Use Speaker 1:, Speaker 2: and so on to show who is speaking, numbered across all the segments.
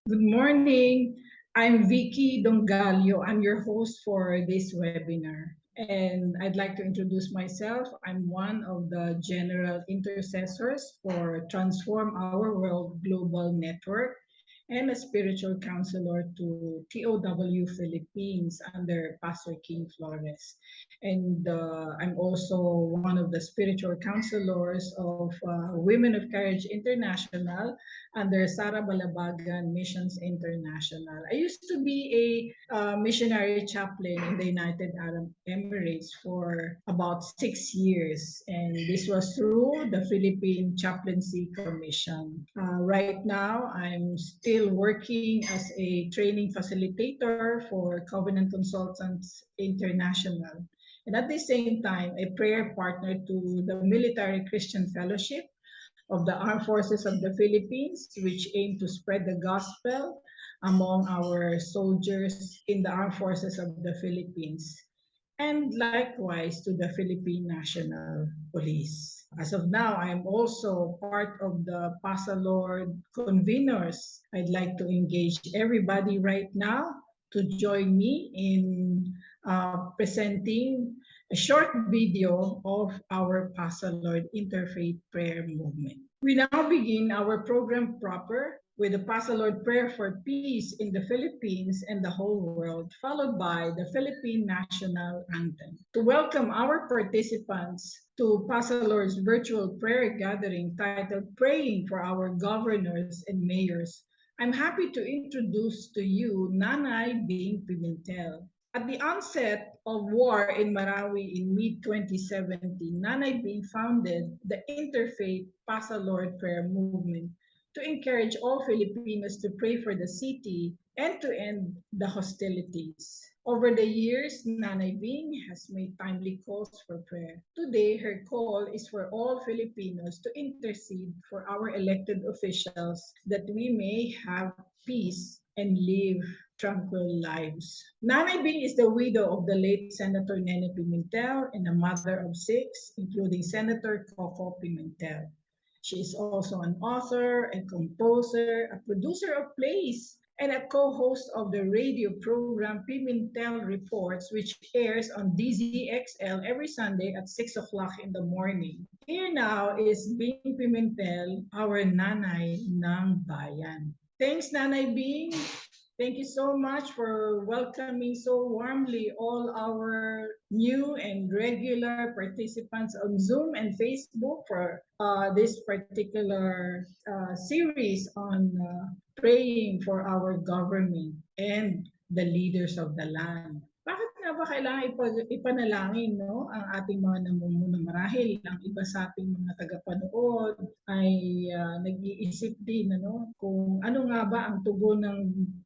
Speaker 1: Good morning. I'm Vicky Dongallo. I'm your host for this webinar. And I'd like to introduce myself. I'm one of the general intercessors for Transform Our World Global Network and a spiritual counselor to TOW Philippines under Pastor King Flores. And I'm also one of the spiritual counselors of Women of Courage International under Sara Balabagan Missions International. I used to be a missionary chaplain in the United Arab Emirates for about 6 years, and this was through the Philippine Chaplaincy Commission. Right now, I'm still working as a training facilitator for Covenant Consultants International. And at the same time, a prayer partner to the Military Christian Fellowship of the Armed Forces of the Philippines, which aim to spread the gospel among our soldiers in the Armed Forces of the Philippines, and likewise to the Philippine National Police. As of now, I am also part of the PasaLord conveners. I'd like to engage everybody right now to join me in presenting a short video of our PasaLord Interfaith Prayer Movement. We now begin our program proper with the PasaLord Prayer for Peace in the Philippines and the whole world, followed by the Philippine National Anthem. To welcome our participants to PasaLord's virtual prayer gathering titled Praying for Our Governors and Mayors, I'm happy to introduce to you Nanay Bing Pimentel. At the onset of war in Marawi in mid-2017, Nanay Bing founded the Interfaith PasaLord Prayer Movement to encourage all Filipinos to pray for the city and to end the hostilities. Over the years, Nanay Bing has made timely calls for prayer. Today, her call is for all Filipinos to intercede for our elected officials that we may have peace and live tranquil lives. Nanay Bing is the widow of the late Senator Nene Pimentel and a mother of six, including Senator Coco Pimentel. She is also an author, a composer, a producer of plays, and a co-host of the radio program Pimentel Reports, which airs on DZXL every Sunday at 6 o'clock in the morning. Here now is Bing Pimentel, our nanay ng bayan. Thanks, Nanay Bing. Thank you so much for welcoming so warmly all our new and regular participants on Zoom and Facebook for this particular series on praying for our government and the leaders of the land. Bakit nga ba kailangan ipanalangin no, ang ating mga namumuno? Marahil ang iba sa ating mga tagapanood ay nag-iisip din ano, kung ano nga ba ang tugon ng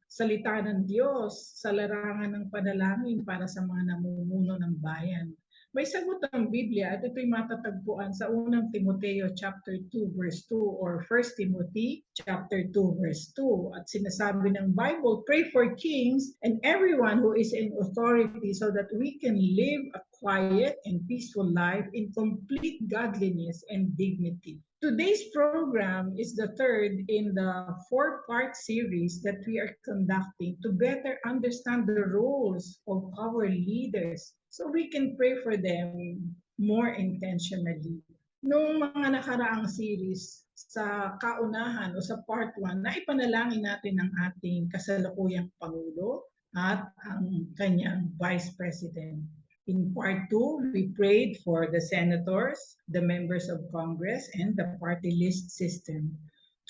Speaker 1: salita ng Diyos sa larangan ng panalangin para sa mga namumuno ng bayan. May sagot ang Biblia at ito'y matatagpuan sa unang Timoteo chapter 2 verse 2 or 1 Timothy chapter 2 verse 2. At sinasabi ng Bible, pray for kings and everyone who is in authority so that we can live a quiet and peaceful life in complete godliness and dignity. Today's program is the third in the four-part series that we are conducting to better understand the roles of our leaders so we can pray for them more intentionally. Noong mga nakaraang series sa kaunahan o sa part 1, naipanalangin natin ang ating kasalukuyang Pangulo at ang kanyang Vice President. In part 2, we prayed for the senators, the members of Congress, and the party list system.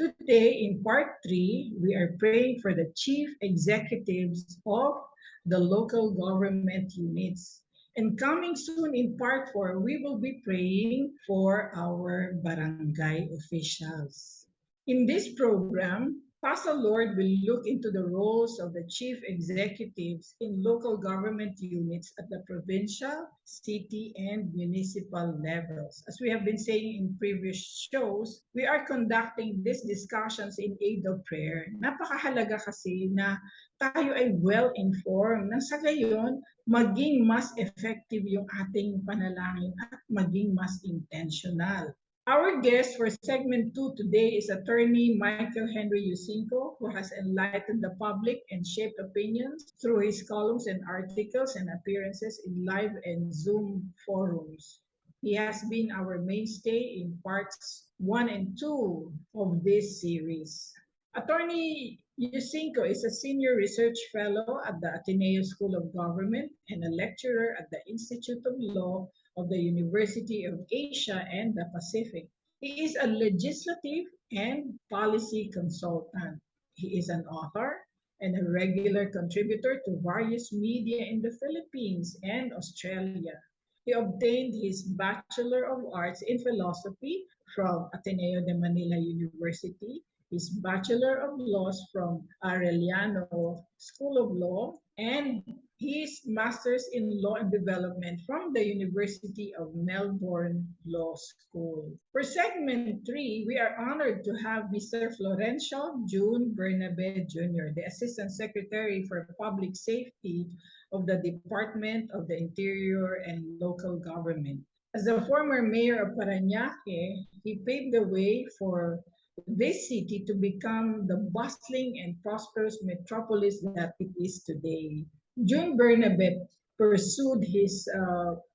Speaker 1: Today, in part 3, we are praying for the chief executives of the local government units. And coming soon in part 4, we will be praying for our barangay officials. In this program, PasaLord will look into the roles of the chief executives in local government units at the provincial, city, and municipal levels. As we have been saying in previous shows, we are conducting these discussions in aid of prayer. Napakahalaga kasi na tayo ay well-informed nang sa gayon maging mas effective yung ating panalangin at maging mas intentional. Our guest for segment 2 today is attorney Michael Henry Yusinko, who has enlightened the public and shaped opinions through his columns and articles and appearances in live and Zoom forums. He has been our mainstay in parts 1 and 2 of this series. Attorney Yusinko is a senior research fellow at the Ateneo School of Government and a lecturer at the Institute of Law of the University of Asia and the Pacific. He is a legislative and policy consultant. He is an author and a regular contributor to various media in the Philippines and Australia. He obtained his Bachelor of Arts in Philosophy from Ateneo de Manila University, his Bachelor of Laws from Arellano School of Law, and his Master's in Law and Development from the University of Melbourne Law School. For segment 3, we are honored to have Mr. Florencio June Bernabe Jr., the Assistant Secretary for Public Safety of the Department of the Interior and Local Government. As the former mayor of Parañaque, he paved the way for this city to become the bustling and prosperous metropolis that it is today. June Bernabe pursued his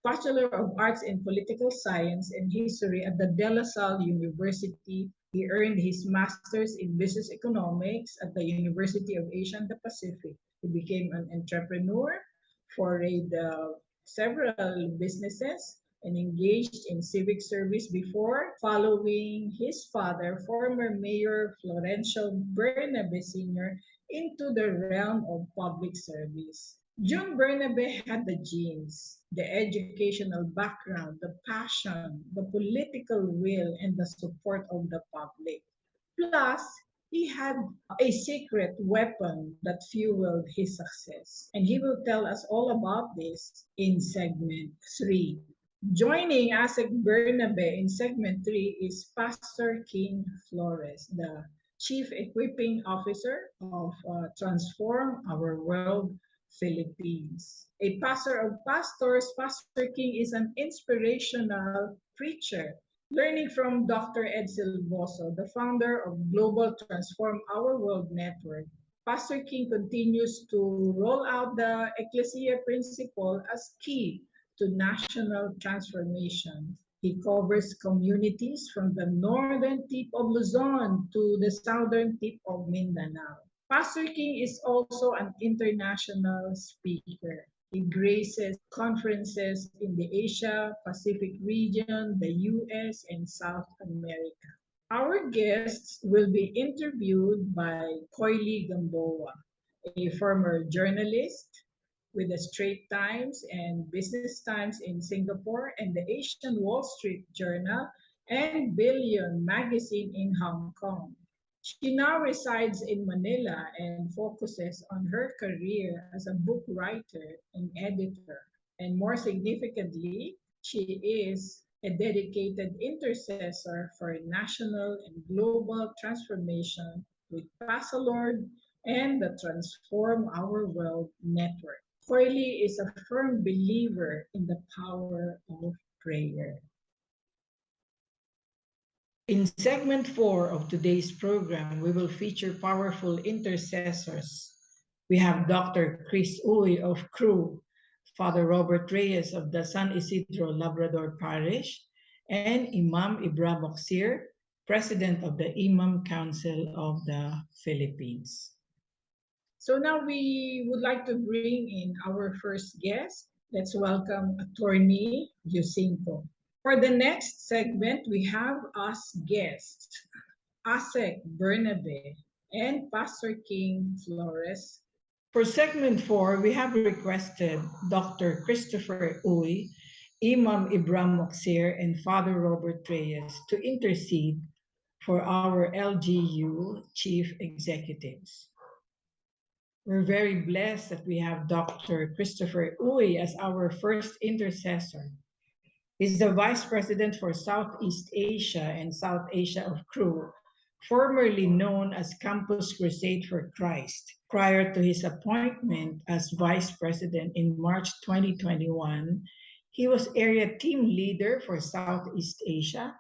Speaker 1: Bachelor of Arts in Political Science and History at the De La Salle University. He earned his Master's in Business Economics at the University of Asia and the Pacific. He became an entrepreneur, forayed several businesses, and engaged in civic service before following his father, former Mayor Florencio Bernabe Sr., into the realm of public service. June Bernabe had the genes, the educational background, the passion, the political will, and the support of the public. Plus, he had a secret weapon that fueled his success. And he will tell us all about this in segment 3. Joining Asek Bernabe in segment 3 is Pastor King Flores, the Chief Equipping Officer of Transform Our World Philippines. A pastor of pastors, Pastor King is an inspirational preacher. Learning from Dr. Ed Silvoso, the founder of Global Transform Our World Network, Pastor King continues to roll out the Ecclesia principle as key to national transformation. He covers communities from the northern tip of Luzon to the southern tip of Mindanao. Pastor King is also an international speaker. He graces conferences in the Asia Pacific region, the US, and South America. Our guests will be interviewed by Coily Gamboa, a former journalist with the Straits Times and Business Times in Singapore and the Asian Wall Street Journal and Billion magazine in Hong Kong. She now resides in Manila and focuses on her career as a book writer and editor. And more significantly, she is a dedicated intercessor for national and global transformation with PasaLord and the Transform Our World Network. Coily is a firm believer in the power of prayer. In segment 4 of today's program, we will feature powerful intercessors. We have Dr. Chris Uy of CRU, Father Robert Reyes of the San Isidro Labrador Parish, and Imam Ibrahim Moksir, President of the Imam Council of the Philippines. So now we would like to bring in our first guest. Let's welcome Attorney Yusinko. For the next segment, we have as guests Asek Bernabe and Pastor King Flores. For segment 4, we have requested Dr. Christopher Uy, Imam Ibrahim Moksir, and Father Robert Reyes to intercede for our LGU chief executives. We're very blessed that we have Dr. Christopher Uy as our first intercessor. He's the Vice President for Southeast Asia and South Asia of CRU, formerly known as Campus Crusade for Christ. Prior to his appointment as Vice President in March 2021, he was Area Team Leader for Southeast Asia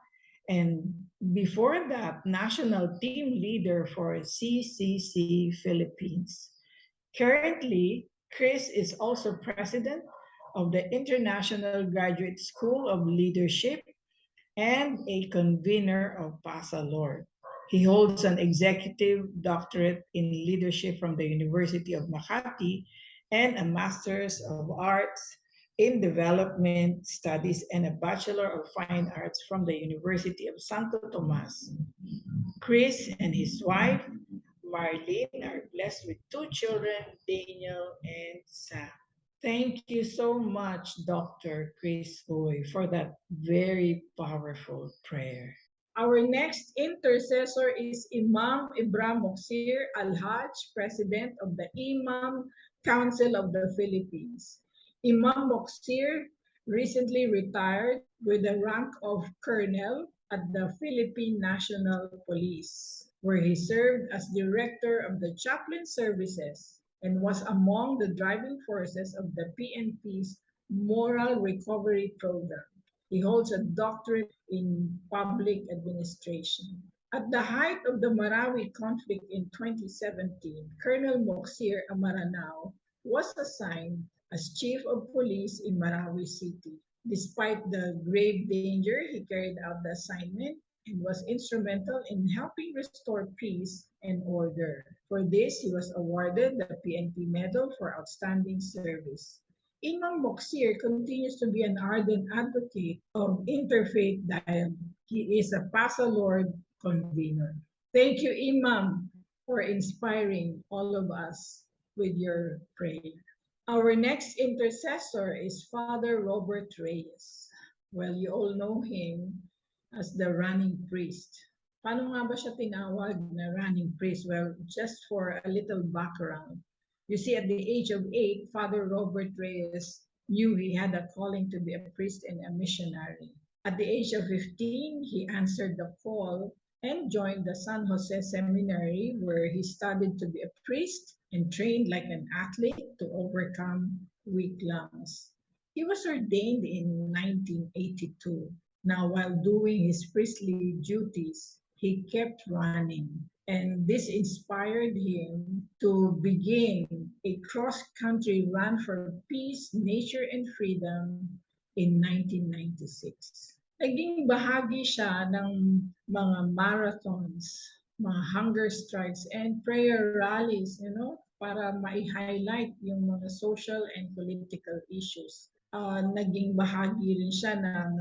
Speaker 1: And before that, national team leader for CCC Philippines. Currently, Chris is also president of the International Graduate School of Leadership and a convener of PasaLord. He holds an executive doctorate in leadership from the University of Makati and a master's of arts in development studies and a bachelor of fine arts from the University of Santo Tomas. Chris and his wife, Marlene, are blessed with two children, Daniel and Sam. Thank you so much, Dr. Chris Boy, for that very powerful prayer. Our next intercessor is Imam Ibrahim Moksir Al-Hajj, President of the Imam Council of the Philippines. Imam Moksir recently retired with the rank of Colonel at the Philippine National Police, where he served as Director of the Chaplain Services and was among the driving forces of the PNP's Moral Recovery Program. He holds a doctorate in public administration. At the height of the Marawi conflict in 2017, Colonel Moksir Amaranao was assigned as Chief of Police in Marawi City. Despite the grave danger, he carried out the assignment and was instrumental in helping restore peace and order. For this, he was awarded the PNP Medal for Outstanding Service. Imam Moksir continues to be an ardent advocate of interfaith dialogue. He is a PasaLord convener. Thank you, Imam, for inspiring all of us with your prayer. Our next intercessor is Father Robert Reyes. Well, you all know him as the running priest. Paano nga ba siya tinawag na running priest? Well, just for a little background. You see, at the age of 8, Father Robert Reyes knew he had a calling to be a priest and a missionary. At the age of 15, he answered the call and joined the San Jose Seminary, where he studied to be a priest and trained like an athlete to overcome weak lungs. He was ordained in 1982. Now, while doing his priestly duties, he kept running. And this inspired him to begin a cross-country run for peace, nature, and freedom in 1996. Naging bahagi siya ng mga marathons, mga hunger strikes, and prayer rallies, para ma-highlight yung mga social and political issues. Naging bahagi rin siya ng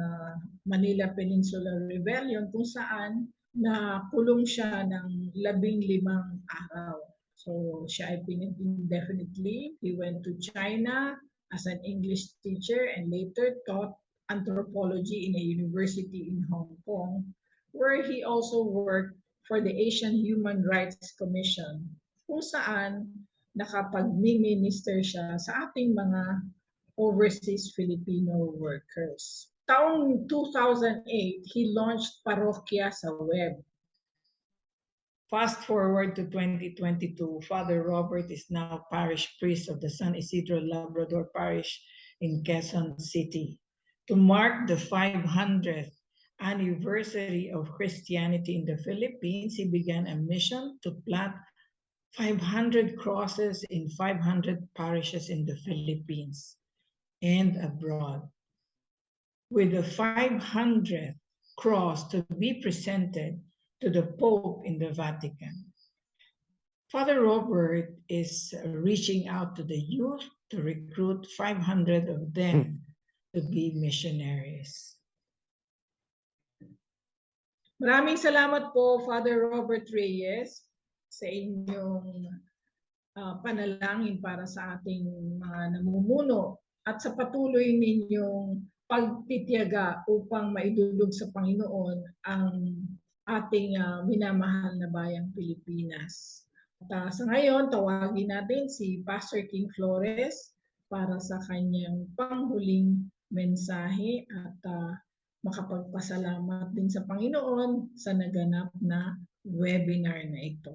Speaker 1: Manila Peninsula Rebellion kung saan nakulong siya ng 15 araw. So siya ay pinag indefinitely. He went to China as an English teacher and later taught anthropology in a university in Hong Kong, where he also worked for the Asian Human Rights Commission, kung saan nakapag-minister siya sa ating mga overseas Filipino workers. Taong 2008, he launched Parokya sa web. Fast forward to 2022, Father Robert is now parish priest of the San Isidro Labrador Parish in Quezon City. To mark the 500th anniversary of Christianity in the Philippines, he began a mission to plant 500 crosses in 500 parishes in the Philippines and abroad, with the 500th cross to be presented to the Pope in the Vatican. Father Robert is reaching out to the youth to recruit 500 of them to be missionaries. Maraming salamat po, Father Robert Reyes, sa inyong panalangin para sa ating mga namumuno at sa patuloy ninyong pagtitiyaga upang maidulog sa Panginoon ang ating minamahal na bayang Pilipinas. At sa ngayon, tawagin natin si Pastor King Flores para sa kanyang panghuling mensahe at makapagpasalamat din sa Panginoon sa naganap na webinar na ito.